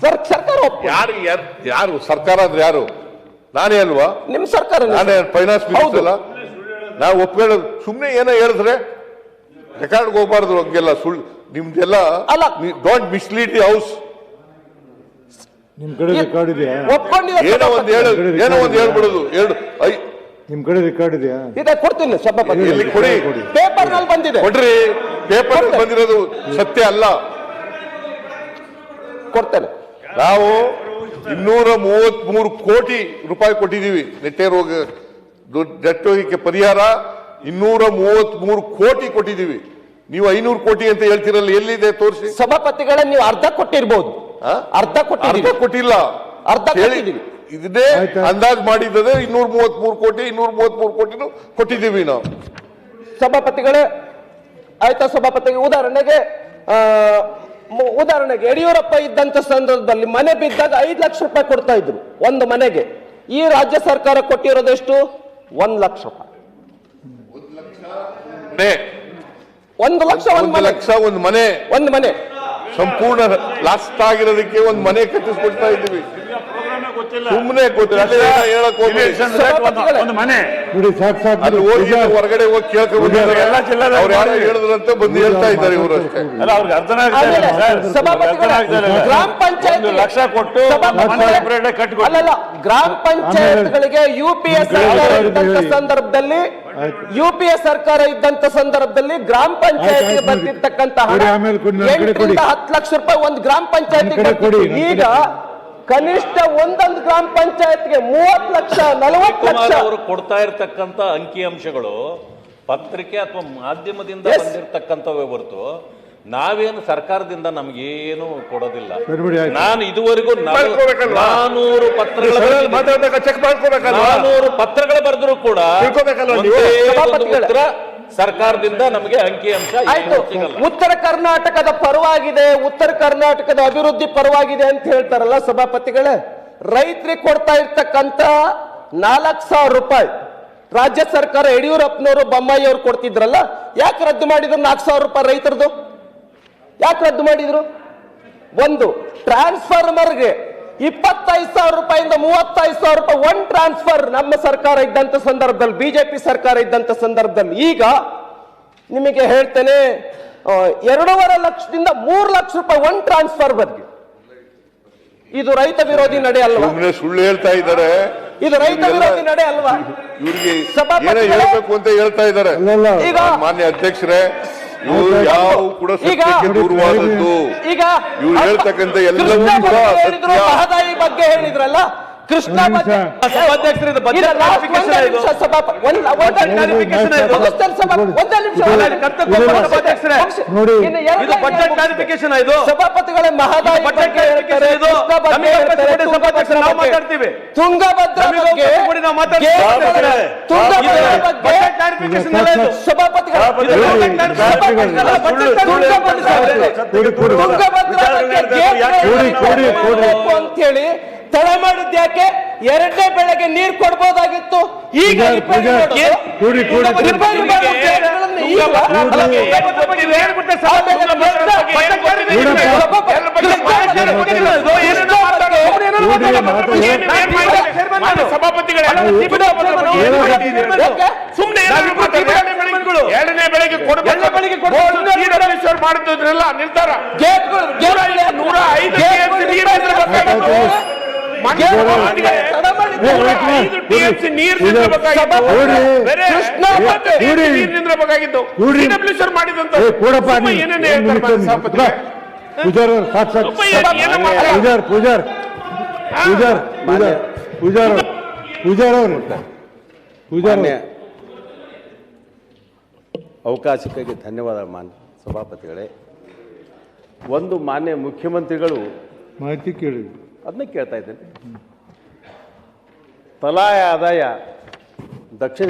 ಸರ್ಕಾರ ಯಾರು ಸರ್ಕಾರ ಅಂದ್ರೆ ಯಾರು? ನಾನೇ ಅಲ್ವಾ? ನಿಮ್ ಸರ್ಕಾರ, ನಾನೇ ಫೈನಾನ್ಸ್ ಮಿನಿಸ್ಟರ್ ಅಲ್ಲ? ನಾವು ಒಪ್ಕೊಳ್ಳೋದು ಸುಮ್ಮನೆ ಏನೋ ಹೇಳಿದ್ರೆ ರೆಕಾರ್ಡ್ಗೆ ಹೋಗ್ಬಾರ್ದು. ಹಂಗೆಲ್ಲ ಸುಳ್ಳು ನಿಮ್ದೆಲ್ಲ ಅಲ್ಲ. Don't mislead the house. ನಿಮ್ ಕಡೆ ರೆಕಾರ್ಡ್ ಇದೆಯಾ? ಏನೋ ಒಂದು ಹೇಳ್ಬಿಡೋದು. ನಿಮ್ ಕಡೆ ರೆಕಾರ್ಡ್ ಇದೆಯಾ? ಇದೆ, ಕೊಡ್ತೀನಿ ಸಭಾಪತಿ. ಎಲ್ಲಿ ಕೊಡಿ. ಪೇಪರ್ ನಲ್ಲಿ ಬಂದಿದೆ, ಕೊಡ್ರಿ. ಪೇಪರ್ ಬಂದಿರೋದು ಸತ್ಯ ಅಲ್ಲ. ಕೊಡ್ತೇನೆ. ನಾವು 233 ಕೋಟಿ ರೂಪಾಯಿ ಕೊಟ್ಟಿದ್ದೀವಿ ನೆಟ್ಟೋಗಕ್ಕೆ ಪರಿಹಾರ. 233 ಕೋಟಿ ಕೊಟ್ಟಿದ್ದೀವಿ. ನೀವು 500 ಕೋಟಿ ಅಂತ ಹೇಳ್ತಿರಲ್ಲ, ಎಲ್ಲಿದೆ ತೋರಿಸಿ. ಸಭಾಪತಿಗಳೇ, ನೀವು ಅರ್ಧ ಕೊಟ್ಟಿರ್ಬೋದು. ಅರ್ಧ ಕೊಟ್ಟಿಲ್ಲ, ಅರ್ಧ ಕೊಟ್ಟಿದ್ದೀವಿ. ಇದನ್ನೇ ಅಂದಾಜು ಮಾಡಿದ್ದದೆ 233 ಕೋಟಿ. 233 ಕೋಟಿನೂ ಕೊಟ್ಟಿದ್ದೀವಿ ನಾವು. ಸಭಾಪತಿಗಳೇ, ಆಯ್ತಾ ಸಭಾಪತಿ? ಉದಾಹರಣೆಗೆ ಯಡಿಯೂರಪ್ಪ ಇದ್ದಂತ ಸಂದರ್ಭದಲ್ಲಿ ಮನೆ ಬಿದ್ದಾಗ 5 ಲಕ್ಷ ರೂಪಾಯಿ ಕೊಡ್ತಾ ಇದ್ರು ಒಂದು ಮನೆಗೆ. ಈ ರಾಜ್ಯ ಸರ್ಕಾರ ಕೊಟ್ಟಿರೋದೆಷ್ಟು? 1 ಲಕ್ಷ ರೂಪಾಯಿ. 1 ಲಕ್ಷ ಒಂದು ಮನೆ ಸಂಪೂರ್ಣ ಲಾಸ್ಟ್ ಆಗಿರೋದಕ್ಕೆ ಒಂದು ಮನೆ ಕಟ್ಟಿಸ್ಕೊಡ್ತಾ ಇದ್ದೀವಿ. ಸುಮ್ಮನೆ ಹೊರಗಡೆ ಹೋಗಿ ಕೇಳ್ಕೊಂಡ್ರೆ ಅವ್ರು ಯಾರು ಹೇಳಿದ್ರಂತ ಬಂದು ಹೇಳ್ತಾ ಇದ್ದಾರೆ ಇವರು ಅಷ್ಟೇ. ಗ್ರಾಮ ಪಂಚಾಯತ್ ಲಕ್ಷ ಕೊಟ್ಟು ಗ್ರಾಮ ಪಂಚಾಯತ್ಗಳಿಗೆ ಯುಪಿಎ ಸರ್ಕಾರ ಇದ್ದಂತ ಸಂದರ್ಭದಲ್ಲಿ ಗ್ರಾಮ ಪಂಚಾಯತ್ಗೆ ಬಂದಿರ್ತಕ್ಕಂಥ ಹಣ 8ರಿಂದ 10 ಲಕ್ಷ ರೂಪಾಯಿ ಒಂದು ಗ್ರಾಮ ಪಂಚಾಯತ್. ಈಗ ಕನಿಷ್ಠ ಒಂದೊಂದು ಗ್ರಾಮ ಪಂಚಾಯತ್ಗೆ 30 ಲಕ್ಷ 40 ಲಕ್ಷ ಅವರು ಕೊಡ್ತಾ ಇರತಕ್ಕಂತ ಅಂಕಿಅಂಶಗಳು ಪತ್ರಿಕೆ ಅಥವಾ ಮಾಧ್ಯಮದಿಂದ ಬಂದಿರತಕ್ಕಂಥವೇ ಹೊರತು ನಾವೇನು ಸರ್ಕಾರದಿಂದ ನಮಗೇನು ಕೊಡೋದಿಲ್ಲ. ನಾನು ಇದುವರೆಗೂ 400 ಪತ್ರಗಳು ಬರೆದ್ರು ಕೂಡ ಸರ್ಕಾರದಿಂದ ನಮಗೆ ಅಂಕಿಅಂಶ ಉತ್ತರ ಕರ್ನಾಟಕದ ಪರವಾಗಿದೆ, ಉತ್ತರ ಕರ್ನಾಟಕದ ಅಭಿವೃದ್ಧಿ ಪರವಾಗಿದೆ ಅಂತ ಹೇಳ್ತಾರಲ್ಲ ಸಭಾಪತಿಗಳೇ. ರೈತರಿಗೆ ಕೊಡ್ತಾ ಇರ್ತಕ್ಕಂತ 4,000 ರೂಪಾಯಿ ರಾಜ್ಯ ಸರ್ಕಾರ ಯಡಿಯೂರಪ್ಪನವರು ಬೊಮ್ಮಾಯಿ ಅವರು ಕೊಡ್ತಿದ್ರಲ್ಲ, ಯಾಕೆ ರದ್ದು ಮಾಡಿದ್ರು? 4,000 ರೂಪಾಯಿ ರೈತರದು ಯಾಕೆ ರದ್ದು ಮಾಡಿದ್ರು? ಒಂದು ಟ್ರಾನ್ಸ್ಫಾರ್ಮರ್ಗೆ 25,000 ರೂಪಾಯಿಂದ 35,000 ರೂಪಾಯಿ ಒನ್ ಟ್ರಾನ್ಸ್ಫರ್ ನಮ್ಮ ಸರ್ಕಾರ ಇದ್ದಂತ ಸಂದರ್ಭದಲ್ಲಿ, ಬಿಜೆಪಿ ಸರ್ಕಾರ ಇದ್ದಂತ ಸಂದರ್ಭದಲ್ಲಿ. ಈಗ ನಿಮಗೆ ಹೇಳ್ತೇನೆ, 2.5 ಲಕ್ಷದಿಂದ 3 ಲಕ್ಷ ರೂಪಾಯಿ ಒನ್ ಟ್ರಾನ್ಸ್ಫರ್ ಬಗ್ಗೆ. ಇದು ರೈತ ವಿರೋಧಿ ನಡೆ ಅಲ್ವಾ? ಸುಳ್ಳು ಹೇಳ್ತಾ ಇದ್ದಾರೆ. ಇದು ರೈತ ವಿರೋಧಿ ನಡೆ ಅಲ್ವಾ? ಇವರಿಗೆ ಹೇಳ್ಬೇಕು ಅಂತ ಹೇಳ್ತಾ ಇದ್ದಾರೆ. ಈಗ ಮಾನ್ಯ ಅಧ್ಯಕ್ಷರೇ, ಯಾವ ಕೂಡ ಸತ್ಯಕ್ಕೆ ದೂರವಾದದ್ದು. ಈಗ ಇವ್ರು ಹೇಳ್ತಕ್ಕಂಥ ಎಲ್ಲವೂ ಕೂಡ ಮಹದಾಯಿ ಬಗ್ಗೆ ಹೇಳಿದ್ರಲ್ಲ, ಕೃಷ್ಣ ಸಭಾಪತಿಗಳೇ ಮಹದಾಯಿ ತುಂಗಭದ್ರಾ ಅಂತ ಹೇಳಿ ತಡ ಮಾಡಿದ್ ಯಾಕೆ? 2ನೇ ಬೆಳೆಗೆ ನೀರು ಕೊಡ್ಬೋದಾಗಿತ್ತು. ಈಗ ಎರಡನೇ ಬೆಳೆಗೆ ಮಾಡಿದ್ರಲ್ಲ ನಿರ್ಧಾರ. 105 ನೀರು ಬೇಕಾಗಿತ್ತು. ಅವಕಾಶಕ್ಕಾಗಿ ಧನ್ಯವಾದ ಮಾನ್ಯ ಸಭಾಪತಿಗಳೇ. ಒಂದು ಮಾನ್ಯ ಮುಖ್ಯಮಂತ್ರಿಗಳು ಮಾಹಿತಿ ಕೇಳಿ ಅದನ್ನ ಕೇಳ್ತಾ ಇದ್ದೇನೆ. ತಲಾ ಆದಾಯ ದಕ್ಷಿಣ